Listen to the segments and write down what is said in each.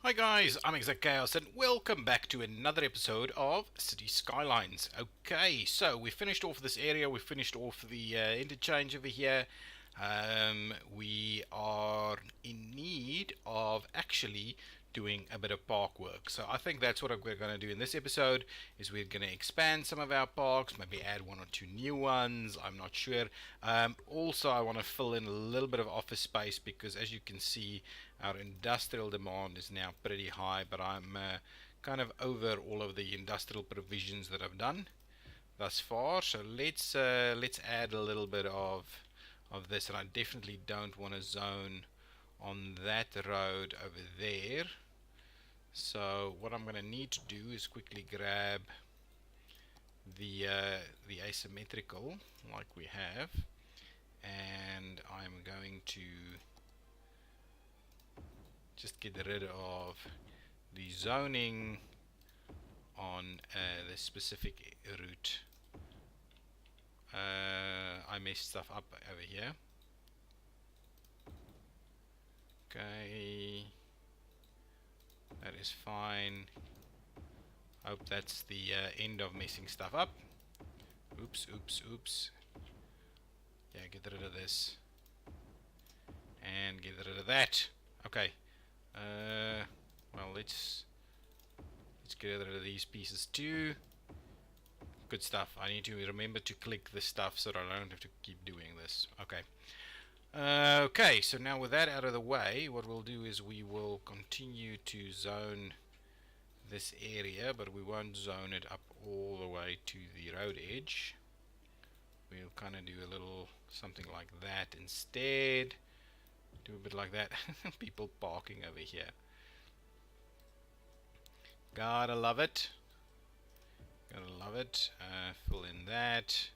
Hi guys, I'm ExactChaos and welcome back to another episode of Cities Skylines. Okay, so we finished off this area, we finished off the interchange over here. We are in need of actually doing a bit of park work. So I think that's what we're going to do in this episode is we're going to expand some of our parks, maybe add one or two new ones, I'm not sure. Also I want to fill in a little bit of office space because as you can see our industrial demand is now pretty high, but I'm kind of over all of the industrial provisions that I've done thus far. So let's add a little bit of this, and I definitely don't want to zone on that road over there. So what I'm going to need to do is quickly grab the asymmetrical like we have, and I'm going to just get rid of the zoning on the specific route. I messed stuff up over here. Okay, that is fine. Hope that's the end of messing stuff up. Oops. Yeah, get rid of this and get rid of that. Okay. Well, let's get rid of these pieces too. Good stuff. I need to remember to click this stuff so that I don't have to keep doing this. Okay. Okay, so now with that out of the way, what we'll do is we will continue to zone this area, but we won't zone it up all the way to the road edge. We'll kind of do a little something like that instead. Do a bit like that. People parking over here. Gotta love it. Gotta love it. Fill in that.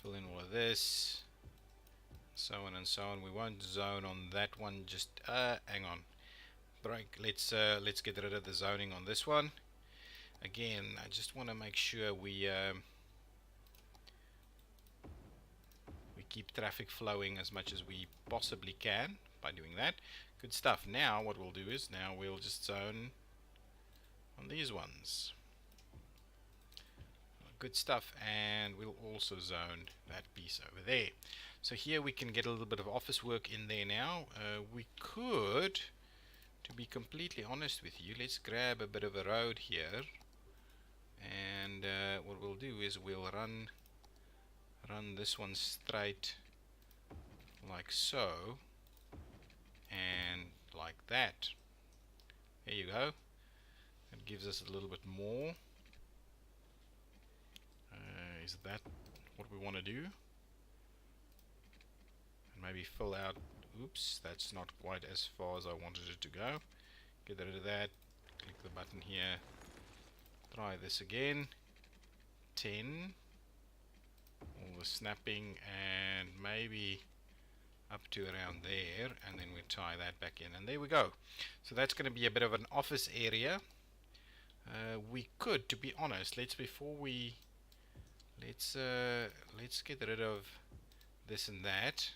Fill in all of this. So on and so on. We won't zone on that one. Just hang on. Break. Let's get rid of the zoning on this one. Again, I just want to make sure we keep traffic flowing as much as we possibly can by doing that. Good stuff. Now what we'll do is now we'll just zone on these ones. Good stuff, and we'll also zone that piece over there. So here we can get a little bit of office work in there now. We could, to be completely honest with you, let's grab a bit of a road here, and what we'll do is we'll run this one straight like so and like that. There you go. That gives us a little bit more. Is that what we want to do? And maybe fill out. Oops, that's not quite as far as I wanted it to go. Get rid of that. Click the button here. Try this again. 10. All the snapping, and maybe up to around there, and then we tie that back in, and there we go. So that's going to be a bit of an office area. We could, to be honest, let's get rid of this and that,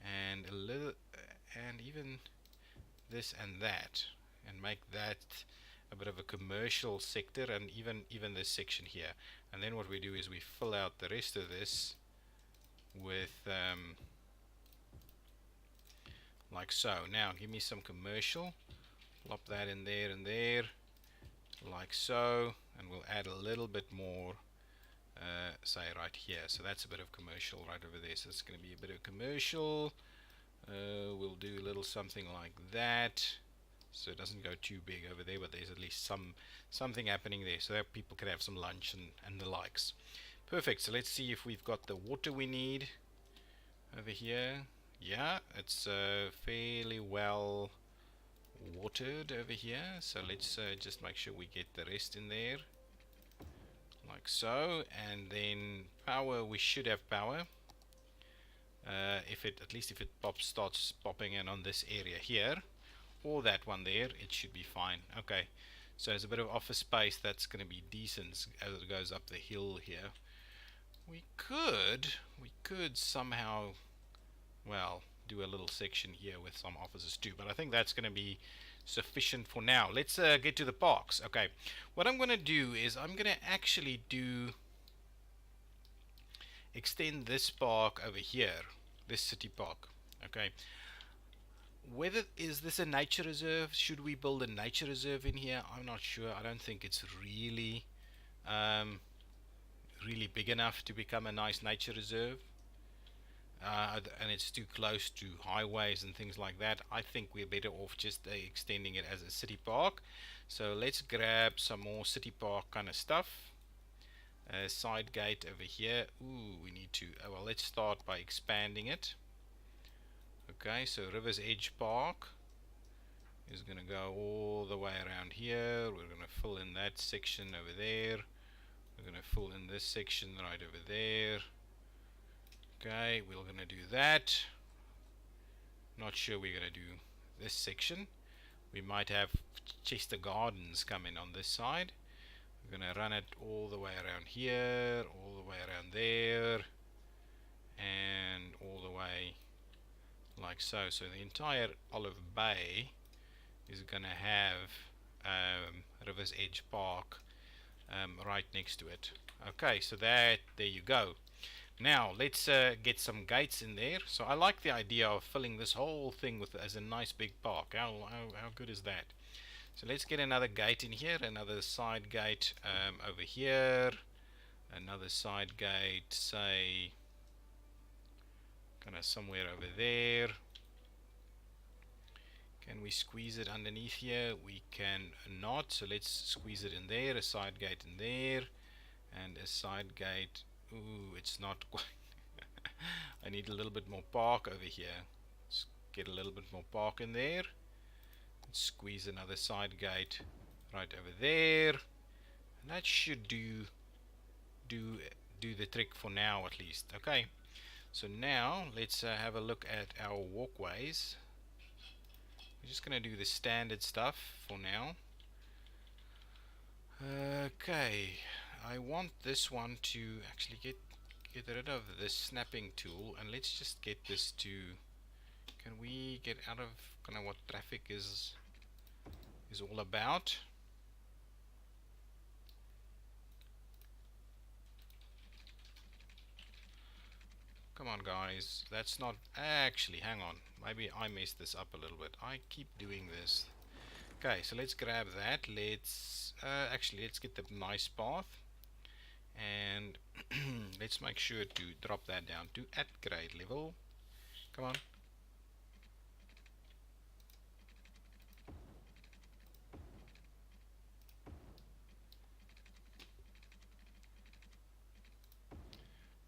and a little, and even this and that, and make that a bit of a commercial sector, and even this section here. And then what we do is we fill out the rest of this with like so. Now give me some commercial, plop that in there and there like so, and we'll add a little bit more say right here. So that's a bit of commercial right over there, so it's going to be a bit of commercial. We'll do a little something like that, so it doesn't go too big over there, but there's at least something happening there, so that people can have some lunch and the likes. Perfect. So let's see if we've got the water we need over here. Yeah, it's fairly well watered over here, so let's just make sure we get the rest in there like so. And then power, we should have power. If it starts popping in on this area here or that one there, it should be fine. Okay, so there's a bit of office space that's going to be decent as it goes up the hill here. We could somehow, well, do a little section here with some offices too, but I think that's going to be sufficient for now. Let's get to the parks. Okay, what I'm going to do is I'm going to actually extend this park over here, this city park. Okay, whether is this a nature reserve? Should we build a nature reserve in here? I'm not sure. I don't think it's um, really big enough to become a nice nature reserve. And it's too close to highways and things like that. I think we're better off just extending it as a city park. So let's grab some more city park kind of stuff. Side gate over here. Ooh, we need to, well, let's start by expanding it. Okay, so River's Edge Park is going to go all the way around here. We're going to fill in that section over there. We're going to fill in this section right over there. Okay, we're going to do that. Not sure we're going to do this section. We might have Chester Gardens come in on this side. We're going to run it all the way around here, all the way around there, and all the way like so. So the entire Olive Bay is going to have River's Edge Park right next to it. Okay, so there you go. Now let's get some gates in there. So I like the idea of filling this whole thing with as a nice big park. How good is that? So let's get another gate in here, another side gate over here, another side gate, say kind of somewhere over there. Can we squeeze it underneath here? We can not, so let's squeeze it in there, a side gate in there, and a side gate. Ooh, it's not quite. I need a little bit more park over here. Let's get a little bit more park in there. Let's squeeze another side gate right over there. And that should do the trick for now at least. Okay, so now let's have a look at our walkways. We're just going to do the standard stuff for now. Okay, I want this one to actually get rid of this snapping tool, and let's just get this to, can we get out of kind of what traffic is all about? Come on guys, that's not actually, hang on, maybe I messed this up a little bit. I keep doing this. Okay, so let's grab that. Let's get the nice path, and let's make sure to drop that down to at grade level. Come on.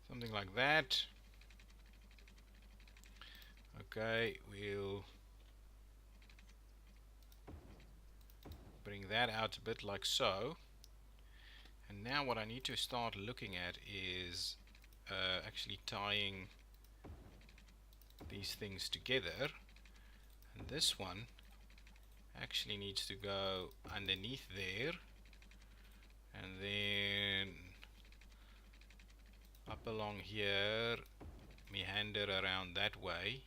Something like that. Okay, we'll bring that out a bit like so. And now what I need to start looking at is actually tying these things together. And this one actually needs to go underneath there, and then up along here, meander around that way,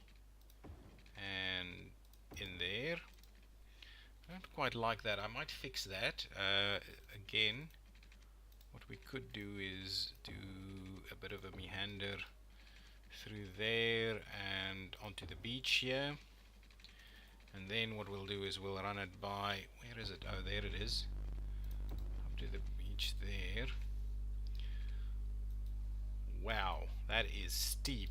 and in there. I don't quite like that. I might fix that. Again, what we could do is do a bit of a meander through there and onto the beach here. And then what we'll do is we'll run it by, where is it? Oh, there it is. Up to the beach there. Wow, that is steep.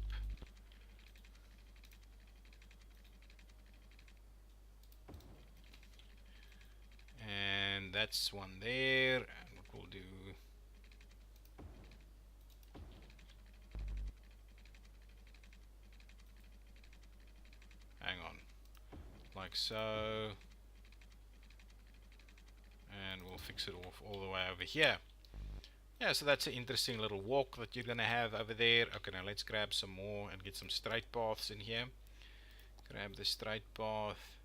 And that's one there. And what we'll do, hang on, like so, and we'll fix it off all the way over here. Yeah, so that's an interesting little walk that you're gonna have over there. Okay, now let's grab some more and get some straight paths in here. Grab the straight path.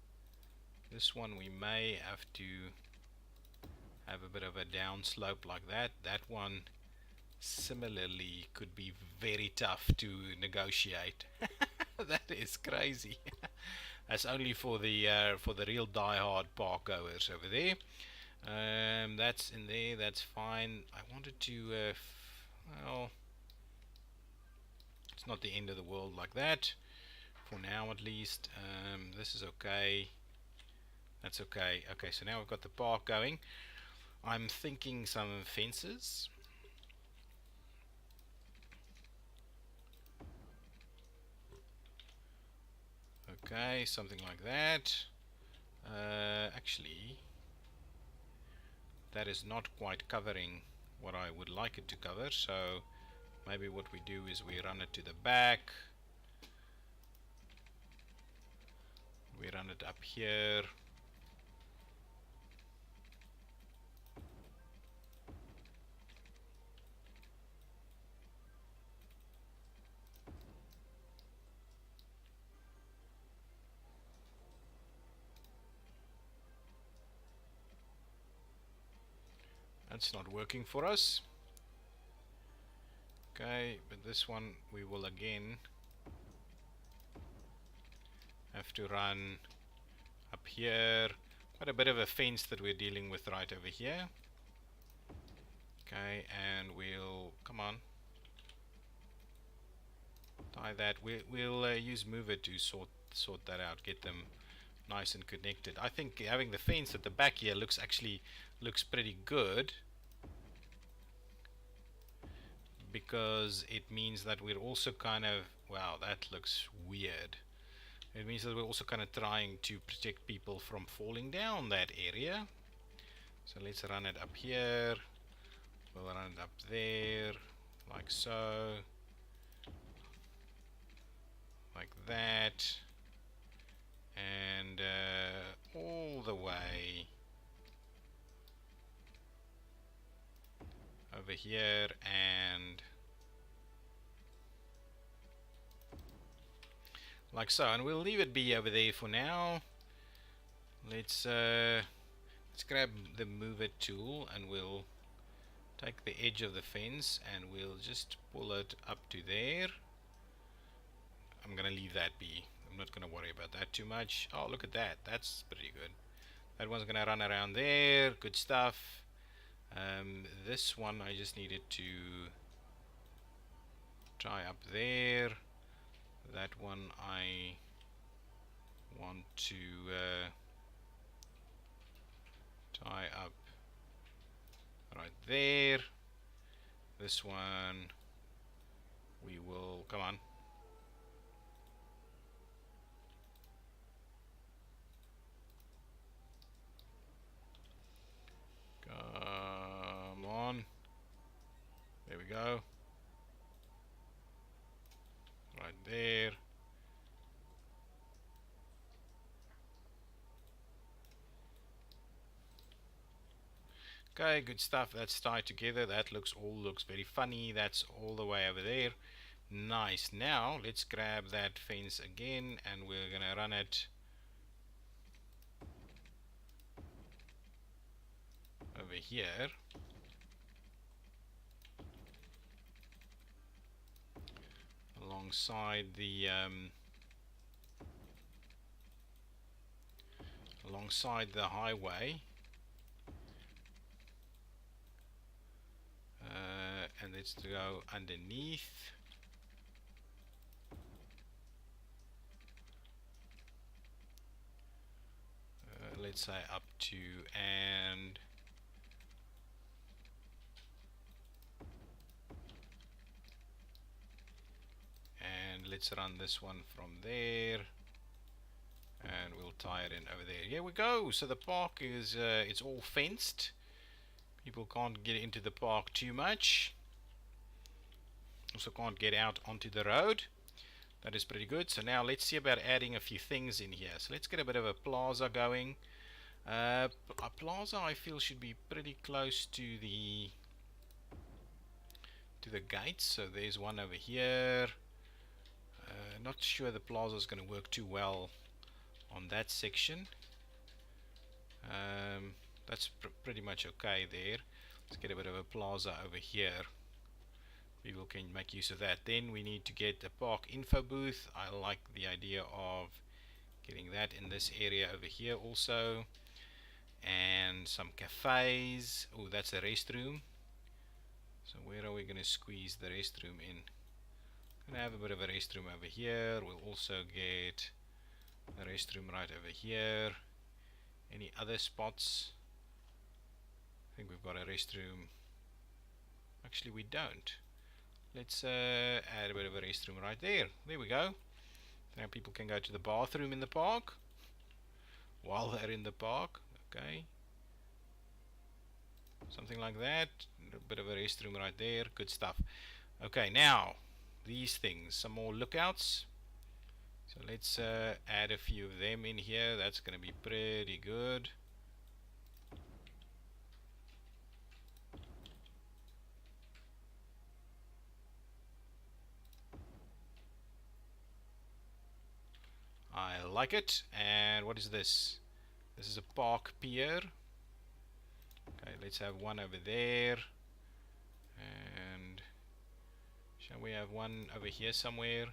This one we may have to have a bit of a down slope like that. That one similarly could be very tough to negotiate. That is crazy. That's only for the real die-hard park goers over there. That's in there. That's fine. I wanted to. Well, it's not the end of the world like that. For now, at least. This is okay. That's okay. Okay, so now we've got the park going. I'm thinking some fences. Okay, something like that. Actually, that is not quite covering what I would like it to cover, so maybe what we do is we run it to the back. We run it up here. That's not working for us. Okay, but this one we will again have to run up here. Quite a bit of a fence that we're dealing with right over here. Okay, and we'll come on, tie that. We'll use mover to sort that out, get them nice and connected. I think having the fence at the back here looks pretty good, because it means that we're also kind of, wow, that looks weird. It means that we're also kind of trying to protect people from falling down that area. So let's run it up here. We'll run it up there, like so, like that, and all the way over here, and like so. And we'll leave it be over there for now. Let's grab the mover tool, and we'll take the edge of the fence and we'll just pull it up to there. I'm gonna leave that be. I'm not gonna worry about that too much. Oh, look at that. That's pretty good. That one's gonna run around there. Good stuff. This one I just needed to tie up there. That one I want to tie up right there. This one we will, come on, come on, there we go, right there. Okay, good stuff. That's tied together. That looks very funny. That's all the way over there. Nice. Now let's grab that fence again, and we're gonna run it over here. Alongside the highway. And let's go underneath. Let's say up to, and let's run this one from there, and we'll tie it in over there. Here we go. So the park is it's all fenced. People can't get into the park too much. Also can't get out onto the road. That is pretty good. So now let's see about adding a few things in here. So let's get a bit of a plaza going. A plaza I feel should be pretty close to the gates. So there's one over here. Not sure the plaza is going to work too well on that section. That's pretty much okay there. Let's get a bit of a plaza over here. People can make use of that. Then we need to get a park info booth. I like the idea of Getting that in this area over here also. And some cafes. Oh, that's a restroom. So where are we going to squeeze the restroom in? Gonna have a bit of a restroom over here. We'll also get a restroom right over here. Any other spots? I think we've got a restroom. Actually, we don't. Let's add a bit of a restroom right there. There we go. Now people can go to the bathroom in the park while they're in the park. Okay. Something like that. A bit of a restroom right there. Good stuff. Okay, now these things. Some more lookouts. So let's add a few of them in here. That's going to be pretty good. I like it. And what is this? This is a park pier. Okay, let's have one over there. And shall we have one over here somewhere?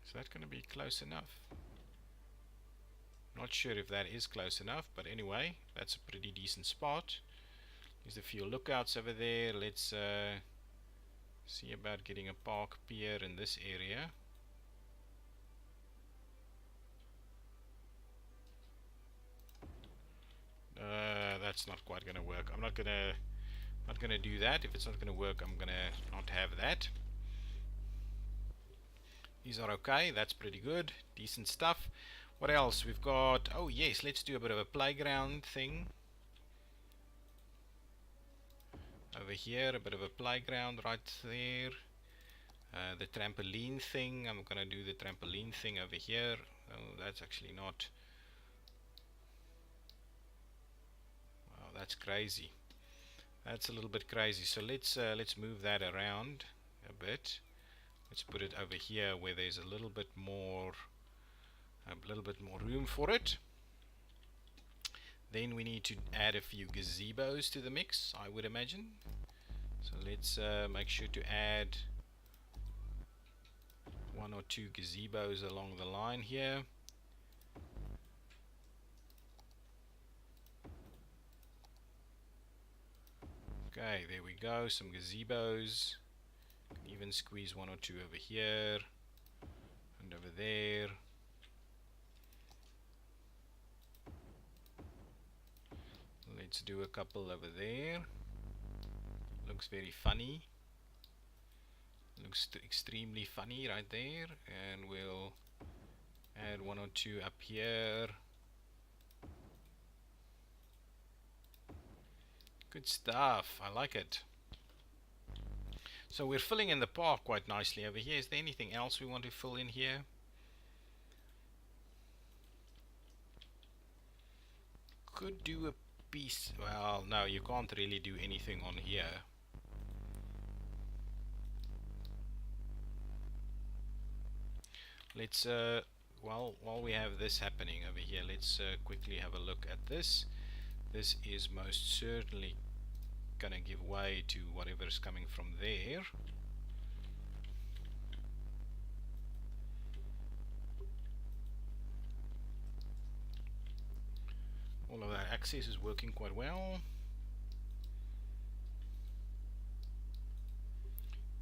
Is that going to be close enough? Not sure if that is close enough, but anyway, that's a pretty decent spot. There's a few lookouts over there. Let's see about getting a park pier in this area. That's not quite gonna work. I'm not gonna do that. If it's not gonna work, I'm gonna not have that. These are okay. That's pretty good. Decent stuff. What else? We've got, oh yes, let's do a bit of a playground thing. Over here, a bit of a playground right there. The trampoline thing, I'm gonna do the trampoline thing over here. Oh, that's actually not. Wow, that's crazy. That's a little bit crazy. So let's move that around a bit. Let's put it over here where there's a little bit more room for it. Then we need to add a few gazebos to the mix, I would imagine. So let's make sure to add one or two gazebos along the line here. Okay, there we go, some gazebos. Even squeeze one or two over here and over there. Let's do a couple over there. Looks very funny. Looks extremely funny right there. And we'll add one or two up here. Good stuff. I like it. So we're filling in the park quite nicely over here. Is there anything else we want to fill in here? Could do a piece. Well, no, you can't really do anything on here. Let's while we have this happening over here, let's quickly have a look at this. This is most certainly gonna give way to whatever is coming from there. All of that access is working quite well.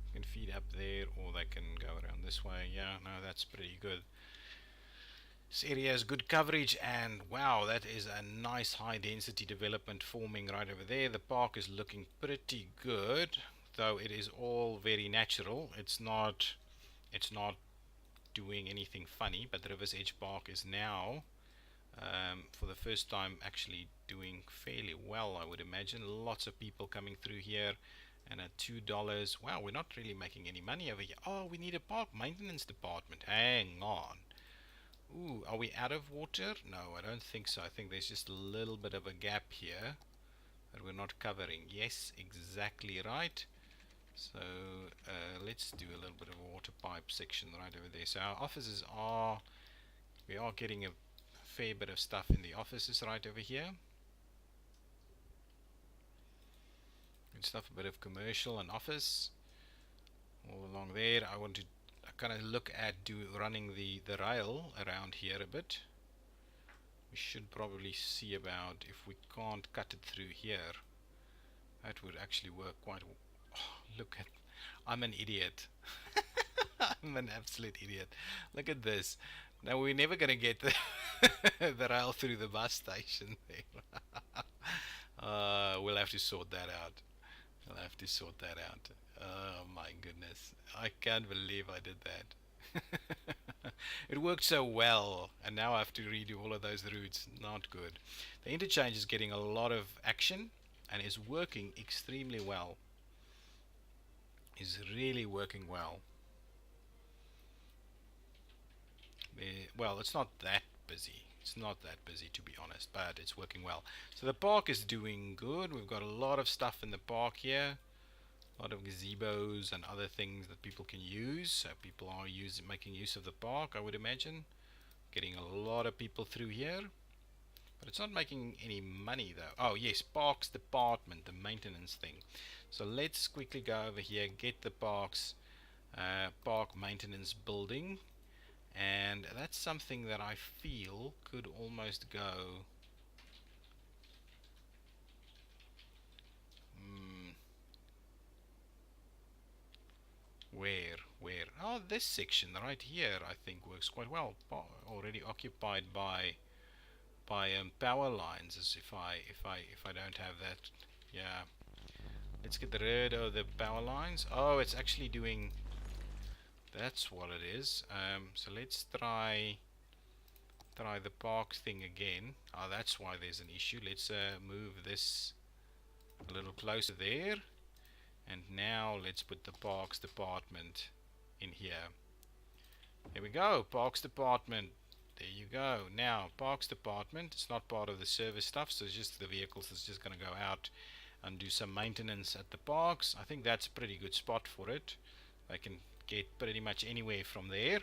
You can feed up there, or they can go around this way. Yeah, no, that's pretty good. This area has good coverage, and wow, that is a nice high density development forming right over there. The park is looking pretty good, though it is all very natural. It's not doing anything funny, but the Rivers Edge Park is now for the first time actually doing fairly well, I would imagine. Lots of people coming through here, and at $2, wow, we're not really making any money over here. Oh, we need a park maintenance department. Hang on. Ooh, are we out of water? No, I don't think so. I think there's just a little bit of a gap here that we're not covering. Yes, exactly right. So let's do a little bit of a water pipe section right over there. So our offices are, we are getting a fair bit of stuff in the offices right over here. Good stuff. A bit of commercial and office all along there. I want to kind of look at running the rail around here a bit. We should probably see about if we can't cut it through here. That would actually work quite. Oh, look at, I'm an idiot. I'm an absolute idiot. Look at this. Now we're never gonna get the the rail through the bus station there. We'll have to sort that out. We'll have to sort that out. Oh my goodness. I can't believe I did that. It worked so well, and now I have to redo all of those routes. Not good. The interchange is getting a lot of action and is working extremely well. Is really working well. Well, it's not that busy. It's not that busy, to be honest, but it's working well. So the park is doing good. We've got a lot of stuff in the park here. A lot of gazebos and other things that people can use. So people are making use of the park, I would imagine. Getting a lot of people through here. But it's not making any money though. Oh yes, parks department, the maintenance thing. So let's quickly go over here, get the parks park maintenance building. And that's something that I feel could almost go where oh, this section right here I think works quite well. Already occupied by power lines, as if I don't have that. Yeah, let's get rid of the power lines. Oh, it's actually doing, that's what it is. So let's try the park thing again. Oh, that's why there's an issue. Let's move this a little closer there, and now let's put the parks department in here. There we go, parks department. There you go. Now parks department, it's not part of the service stuff, so it's just the vehicles that's just going to go out and do some maintenance at the parks. I think that's a pretty good spot for it. They can get pretty much anywhere from there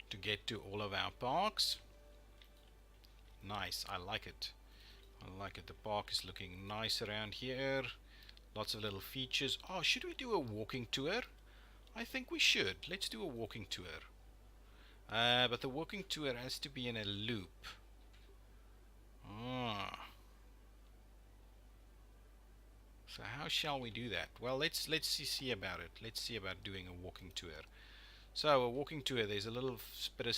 to get to all of our parks. Nice, I like it. I like it. The park is looking nice around here. Lots of little features. Oh, should we do a walking tour? I think we should. Let's do a walking tour. But the walking tour has to be in a loop. Ah. So how shall we do that? Well, let's see about it. Let's see about doing a walking tour. So a walking tour, there's a little bit of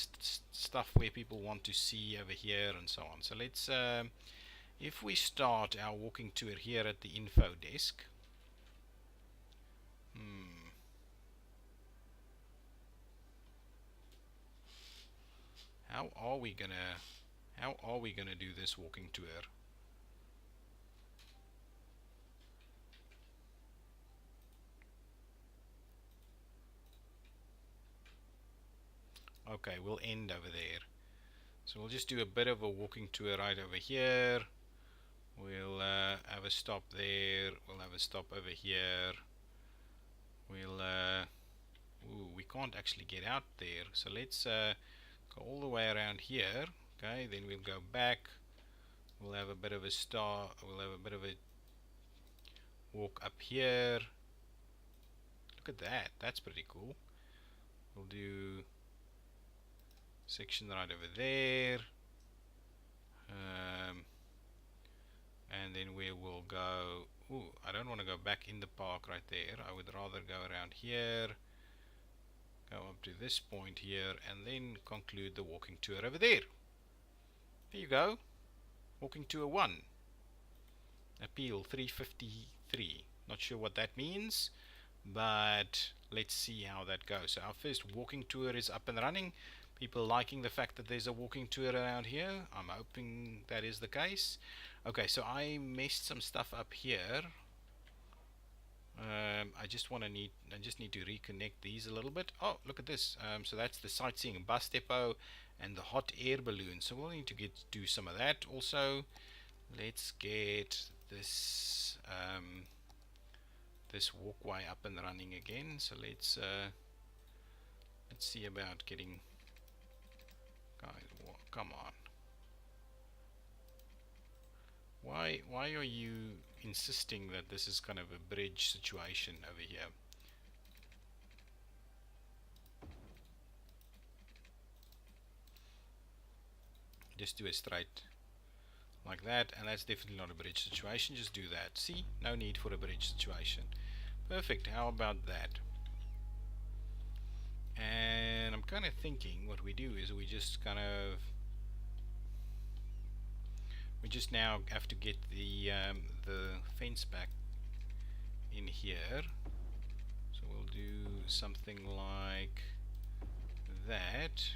stuff where people want to see over here and so on. So let's, if we start our walking tour here at the info desk. How are we gonna do this walking tour? Okay, we'll end over there. So we'll just do a bit of a walking tour right over here. We'll have a stop there. We'll have a stop over here. We'll ooh, we can't actually get out there. So let's go all the way around here. Okay, then we'll go back. We'll have a bit of a we'll have a bit of a walk up here. Look at that. That's pretty cool. We'll do section right over there. And then we will go, ooh, I don't want to go back in the park right there. I would rather go around here, go up to this point here, and then conclude the walking tour over there. There you go. Walking tour 1. Appeal 353. Not sure what that means, but let's see how that goes. So our first walking tour is up and running. People liking the fact that there's a walking tour around here. I'm hoping that is the case. Okay, so I messed some stuff up here. I just need to reconnect these a little bit. Oh, look at this. So that's the sightseeing bus depot and the hot air balloon. So we'll need to do some of that also. Let's get this this walkway up and running again. So let's see about getting, guys, come on. Why are you insisting that this is kind of a bridge situation over here. Just do a straight like that, and that's definitely not a bridge situation. Just do that. See, no need for a bridge situation. Perfect. How about that? And I'm kind of thinking what we do is we just now have to get the fence back in here. So we'll do something like that.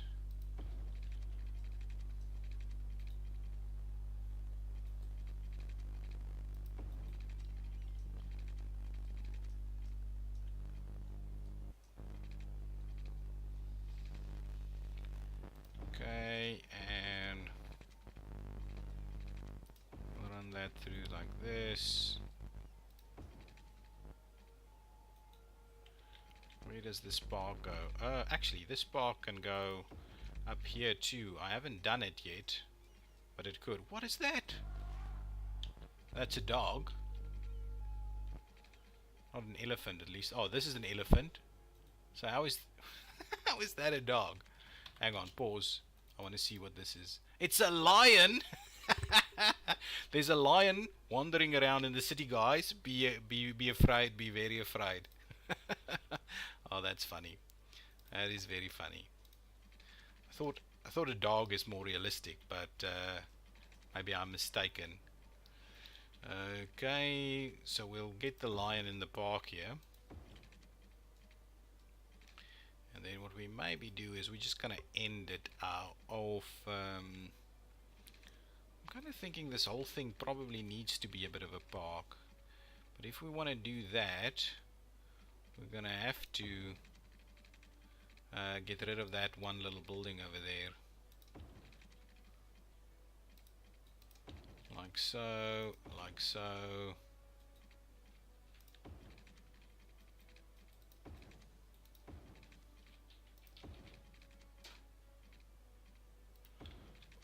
Okay, and we'll run that through like this. Where does this spark go? Actually, this spark can go up here too. I haven't done it yet, but it could. What is that? That's a dog. Not an elephant, at least. Oh, this is an elephant. So how is how is that a dog? Hang on, pause. I want to see what this is. It's a lion. There's a lion wandering around in the city, guys. Be afraid. Be very afraid. Oh, that's funny. That is very funny. I thought a dog is more realistic, but maybe I'm mistaken. Okay, so we'll get the lion in the park here. And then what we maybe do is we just kind of end it off. I'm kind of thinking this whole thing probably needs to be a bit of a park. But if we want to do that, we're going to have to get rid of that one little building over there. Like so, like so.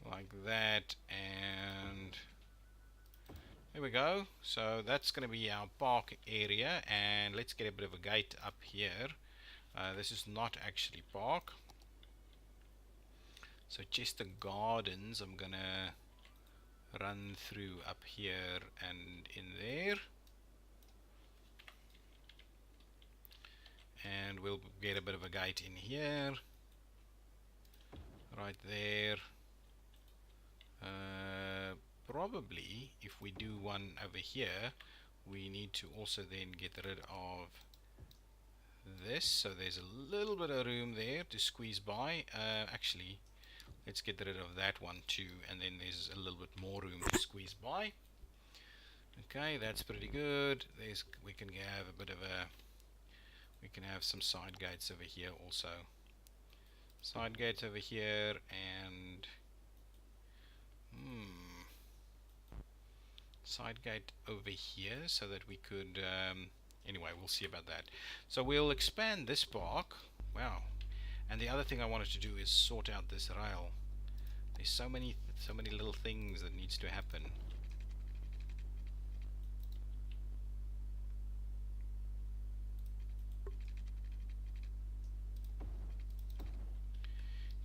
Like that, and there we go. So that's going to be our park area, and let's get a bit of a gate up here. This is not actually park. So Chester Gardens, I'm going to run through up here and in there. And we'll get a bit of a gate in here. Right there. Probably if we do one over here, we need to also then get rid of this, so there's a little bit of room there to squeeze by. Actually, let's get rid of that one too, and then there's a little bit more room to squeeze by. Okay, that's pretty good. We can have a bit of a, we can have some side gates over here also. Side gates over here, and side gate over here so that we could anyway, we'll see about that. So we'll expand this park. Wow. And the other thing I wanted to do is sort out this rail. There's so many little things that needs to happen.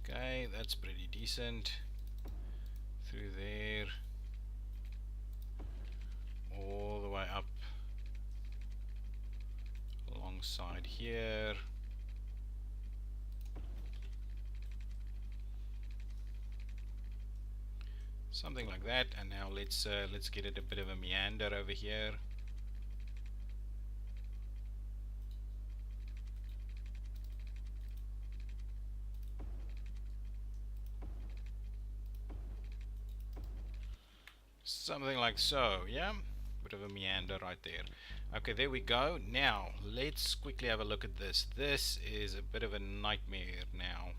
Okay, that's pretty decent. Through there, all the way up alongside here. Something like that, and now let's get it a bit of a meander over here. Something like so, yeah? Bit of a meander right there. Okay, there we go. Now, let's quickly have a look at this. This is a bit of a nightmare now.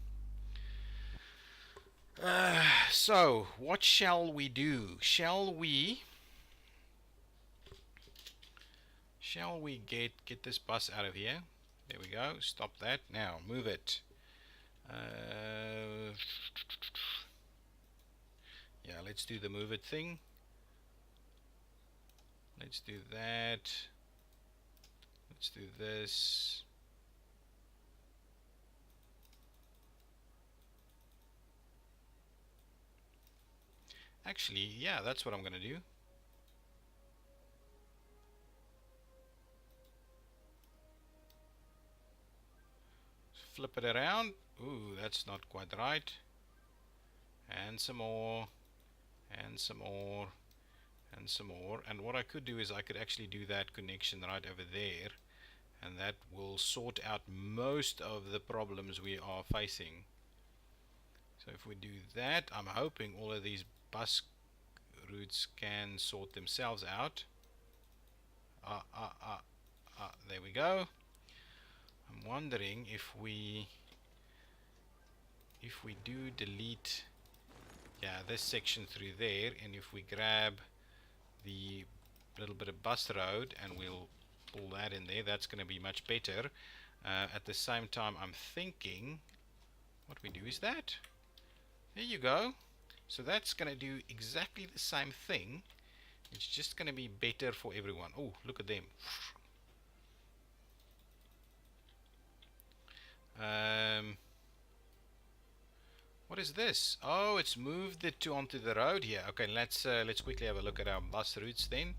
So, what shall we do? Shall we get this bus out of here? There we go. Stop that. Now, move it. Yeah, let's do the move it thing. Let's do that. Let's do this. Actually, yeah, that's what I'm gonna do. Flip it around. Ooh, that's not quite right. And some more. And some more. And some more. And what I could do is I could actually do that connection right over there. And that will sort out most of the problems we are facing. So if we do that, I'm hoping all of these bus routes can sort themselves out. There we go. I'm wondering if we do delete, yeah, this section through there, and if we grab the little bit of bus road and we'll pull that in there, that's going to be much better. At the same time, I'm thinking what we do is that. There you go. So that's going to do exactly the same thing. It's just going to be better for everyone. Oh, look at them. What is this? Oh, it's moved it to onto the road here. Okay, let's quickly have a look at our bus routes then.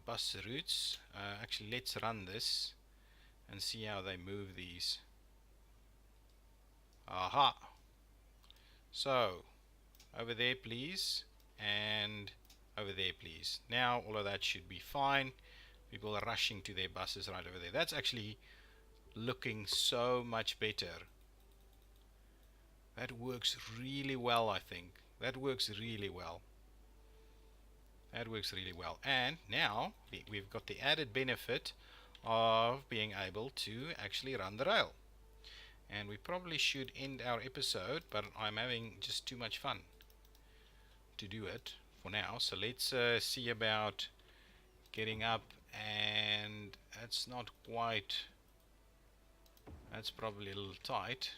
Bus routes. Actually, let's run this and see how they move these. Aha. So, over there, please, and over there, please. Now, all of that should be fine. People are rushing to their buses right over there. That's actually looking so much better. That works really well, I think. That works really well. That works really well. And now we've got the added benefit of being able to actually run the rail. And we probably should end our episode, but I'm having just too much fun to do it for now. So let's see about getting up, and that's not quite, that's probably a little tight.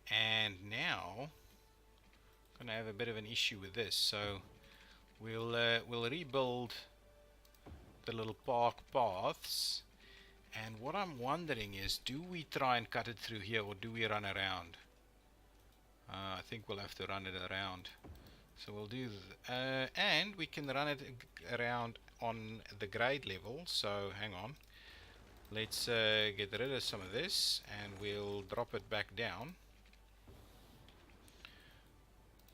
And now I'm gonna have a bit of an issue with this, so we'll rebuild the little park paths. And what I'm wondering is, do we try and cut it through here, or do we run around? I think we'll have to run it around. So we'll do and we can run it around on the grade level. So hang on, let's get rid of some of this and we'll drop it back down.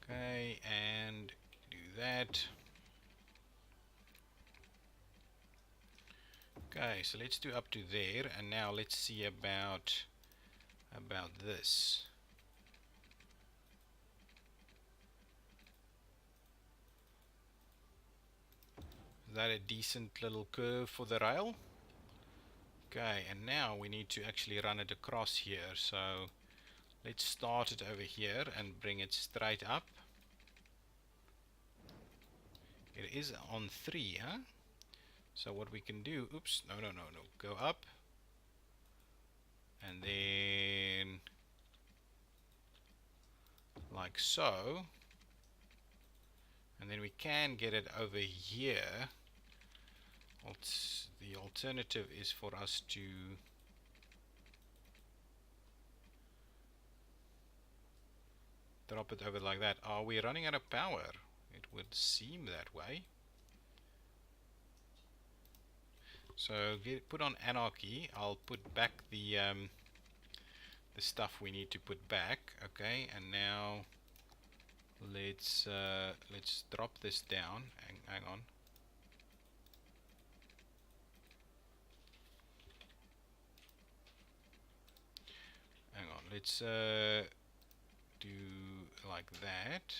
Okay, and do that. Okay, so let's do up to there, and now let's see about this. Is that a decent little curve for the rail? Okay, and now we need to actually run it across here. So let's start it over here and bring it straight up. It is on 3, huh? So what we can do, oops, no, go up. And then like so. And then we can get it over here. The alternative is for us to drop it over like that. Are we running out of power? It would seem that way. So put on anarchy. I'll put back the stuff we need to put back. Okay, and now let's drop this down. Hang on. Hang on. Let's do like that.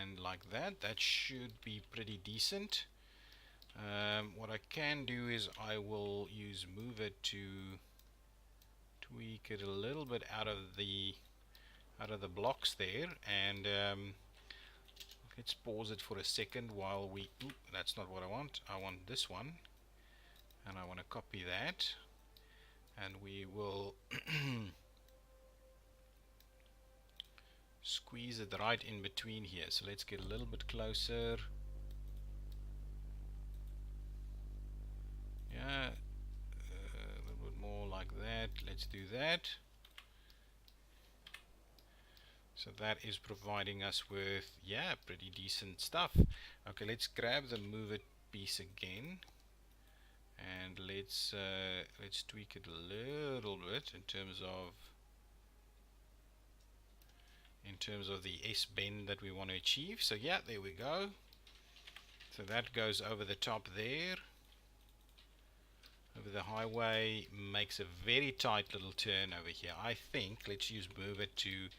And like that. That should be pretty decent. What I can do is I will use move it to tweak it a little bit out of the blocks there, and let's pause it for a second while we that's not what I want. I want this one, and I want to copy that, and we will squeeze it right in between here. So let's get a little bit closer. Yeah, a little bit more like that. Let's do that. So that is providing us with, yeah, pretty decent stuff. Okay, let's grab the move it piece again, and let's tweak it a little bit in terms of the S bend that we want to achieve. So yeah, there we go. So that goes over the top there, over the highway, makes a very tight little turn over here. I think let's use move it to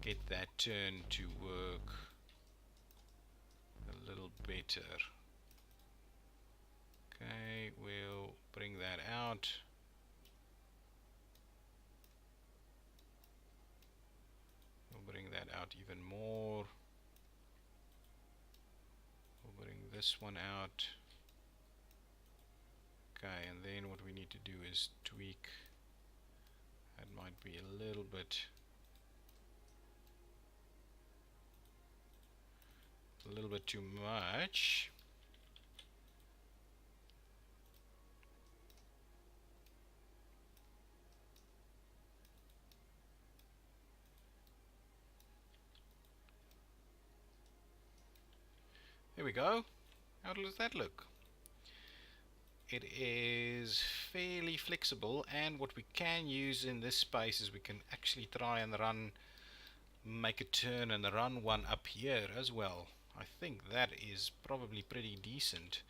get that turn to work a little better. Okay, we'll bring that out. We'll bring that out even more. We'll bring this one out. Okay, and then what we need to do is tweak. That might be a little bit too much. There we go. How does that look? It is fairly flexible, and what we can use in this space is we can actually try and make a turn and run one up here as well. I think that is probably pretty decent.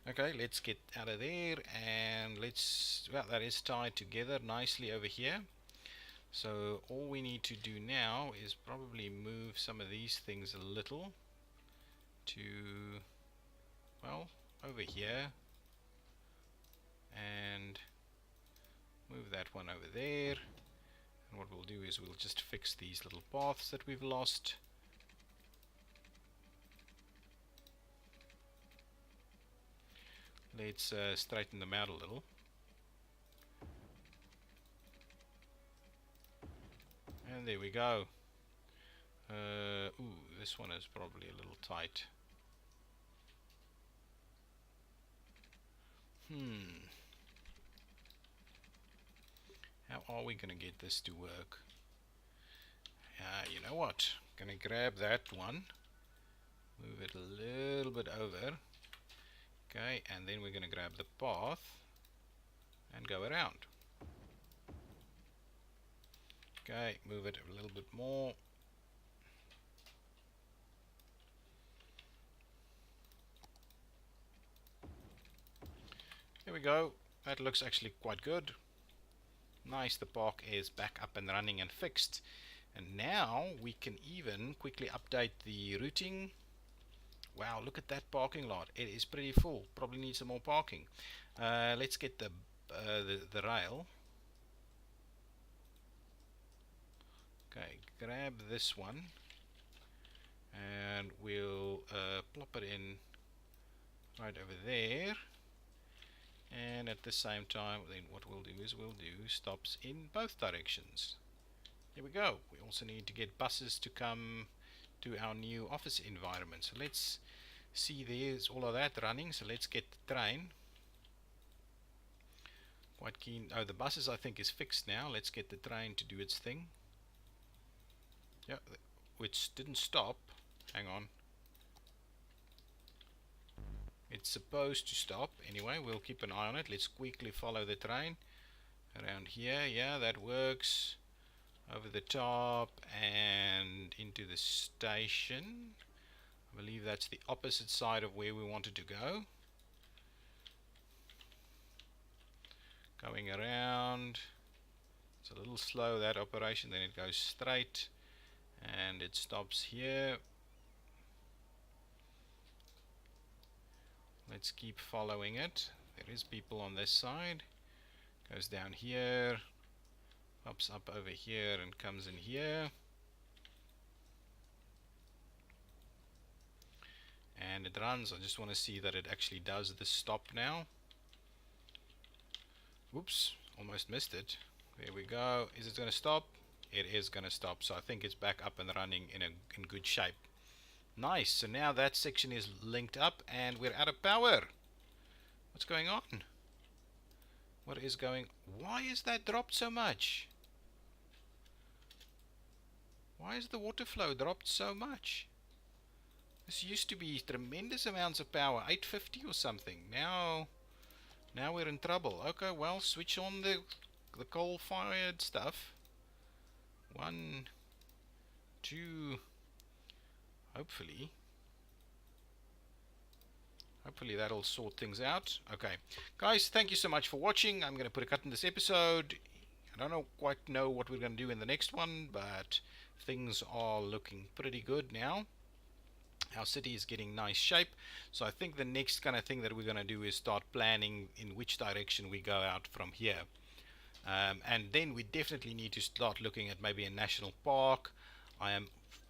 Okay, let's get out of there, and well, that is tied together nicely over here. So all we need to do now is probably move some of these things a little to, well, over here, and move that one over there. And what we'll do is we'll just fix these little paths that we've lost. Let's straighten them out a little. And there we go. Ooh, this one is probably a little tight. How are we going to get this to work? You know what? I'm going to grab that one, move it a little bit over. Okay, and then we're going to grab the path and go around. Okay, move it a little bit more. There we go. That looks actually quite good. Nice, the park is back up and running and fixed. And now we can even quickly update the routing. Wow, look at that parking lot. It is pretty full. Probably needs some more parking. Let's get the rail. Okay, grab this one, and we'll plop it in right over there. And at the same time, then what we'll do is we'll do stops in both directions. Here we go. We also need to get buses to come to our new office environment. So let's see, there's all of that running. So let's get the train. Quite keen. Oh, the buses I think is fixed now. Let's get the train to do its thing. Yeah, which didn't stop. Hang on. It's supposed to stop. Anyway, we'll keep an eye on it. Let's quickly follow the train around here. Yeah, that works. Over the top and into the station. I believe that's the opposite side of where we wanted to go. Going around. It's a little slow, that operation. Then it goes straight and it stops here. Let's keep following it. There is people on this side. Goes down here, pops up over here and comes in here. And it runs. I just want to see that it actually does the stop now. Whoops, almost missed it. There we go. Is it going to stop? It is going to stop. So I think it's back up and running in good shape. Nice. So now that section is linked up and we're out of power. What's going on? What is going? Why is that dropped so much? Why is the water flow dropped so much? This used to be tremendous amounts of power, 850 or something. Now we're in trouble. Okay, well, switch on the coal-fired stuff. 1, 2. Hopefully that'll sort things out. Okay, guys, thank you so much for watching. I'm going to put a cut in this episode. I don't quite know what we're going to do in the next one, but things are looking pretty good now. Our city is getting nice shape, so I think the next kind of thing that we're going to do is start planning in which direction we go out from here. And then we definitely need to start looking at maybe a national park. I am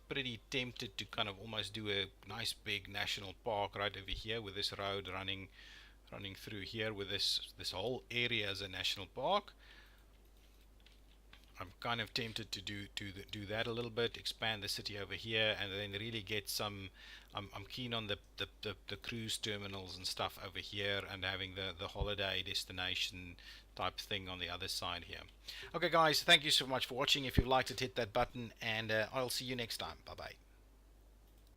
pretty tempted to kind of almost do a nice big national park right over here with this road running through here with this whole area as a national park. I'm kind of tempted to do that a little bit, expand the city over here, and then really get some. I'm keen on the cruise terminals and stuff over here, and having the holiday destination type thing on the other side here. Okay, guys, thank you so much for watching. If you liked it, hit that button, and I'll see you next time. Bye bye.